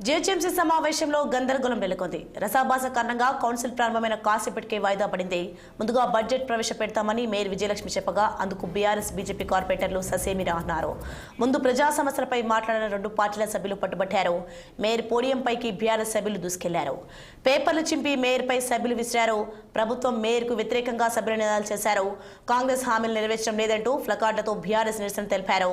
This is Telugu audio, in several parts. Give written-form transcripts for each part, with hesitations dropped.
జీహెచ్ఎంసీ సమావేశంలో గందరగోళం నెలకొంది. రసాభాస కారణంగా కౌన్సిల్ ప్రారంభమైన కాసేపటికే వాయిదా పడింది. ముందుగా బడ్జెట్ ప్రవేశపెడతామని మేయర్ విజయలక్ష్మి చెప్పగా అందుకు బీఆర్ఎస్ బీజేపీ కార్పొరేటర్లు ససేమిరా అన్నారు. ముందు ప్రజా సమస్యలపై మాట్లాడిన రెండు పార్టీల సభ్యులు పట్టుబట్టారు. మేయర్ పోడియంపైకి బీఆర్ఎస్ సభ్యులు దూసుకెళ్లారు. పేపర్లు చింపి మేయర్పై సభ్యులు విసిరారు. ప్రభుత్వం మేయర్కు వ్యతిరేకంగా సభ్యుల నినాదాలు చేశారు. కాంగ్రెస్ హామీలు నెరవేర్చడం లేదంటూ ప్లకార్డులతో బీఆర్ఎస్ నిరసన తెలిపారు.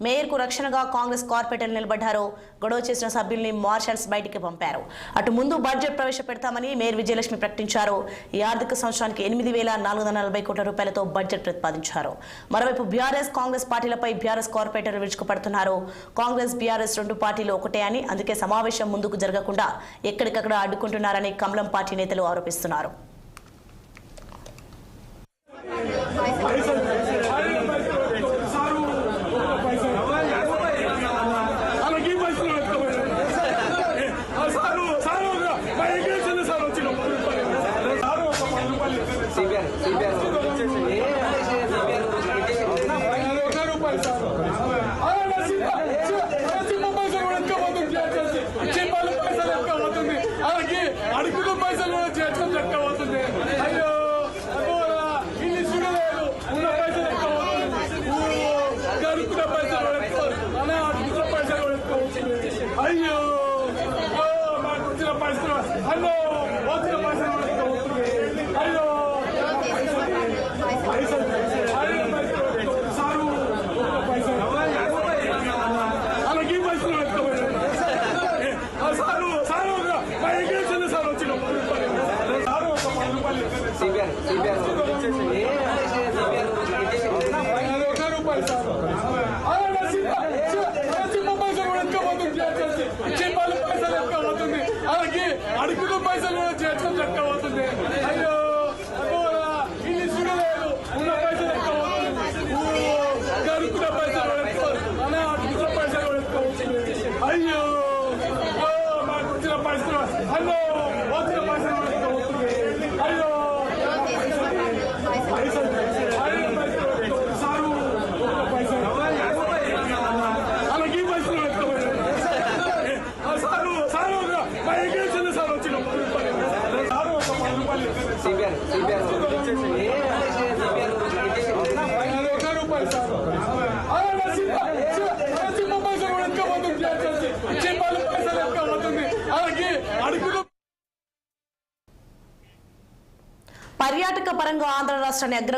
మేయర్కు రక్షణగా కాంగ్రెస్ కార్పొరేటర్లు నిలబడ్డారు. గొడవ చేసిన సభ్యుల్ని మార్షల్స్ బయటికి పంపారు. అటు ముందు బడ్జెట్ ప్రవేశపెడతామని మేయర్ విజయలక్ష్మి ప్రకటించారు. ఈ ఆర్థిక సంవత్సరానికి 8,440 కోట్ల రూపాయలతో బడ్జెట్ ప్రతిపాదించారు. మరోవైపు బీఆర్ఎస్ కాంగ్రెస్ పార్టీలపై బీఆర్ఎస్ కార్పొరేటర్లు విరుచుకుపడుతున్నారు. కాంగ్రెస్ బీఆర్ఎస్ రెండు పార్టీలు ఒకటే అని, అందుకే సమావేశం ముందుకు జరగకుండా ఎక్కడికక్కడ అడ్డుకుంటున్నారని కమలం పార్టీ నేతలు ఆరోపిస్తున్నారు. అడుగులో పైసలు చేర్చడం లెక్క అవుతుంది. అయ్యో ఇల్లు చూడలేదు, ఉన్న పైసలు లెక్క అవుతుంది. గడుపుల పైసలు అలా అడుగుల పైసలు అవుతుంది. అయ్యో మాకు వచ్చిన పైసలు అన్నో వచ్చిన పైసలు లెక్క అవుతుంది. అయ్యో సారు పైసలు అలాగే పైసలు లెక్క సారు సారు సార్ వచ్చిన అలాగే అడుగులో పైసలు చేర్చడం లెక్క అవుతుంది. అయ్యో ఇల్లు చూడలేదు, ఉన్న పైసలు లెక్క అవుతుంది. గడుపుల పైసలు అలా అడుగుల పైసలు లెక్క అవుతుంది. అయ్యో మాకు వచ్చిన పైసలు అన్నో వచ్చిన పైసలు లెక్క అవుతుంది. అయ్యో సారు పైసలు అలాగే పైసలు లెక్క సారు సారు సార్ వచ్చిన సారు రూపాయలు సార్ పర్యాటక పరంగా ఆంధ్ర రాష్ట్రాన్ని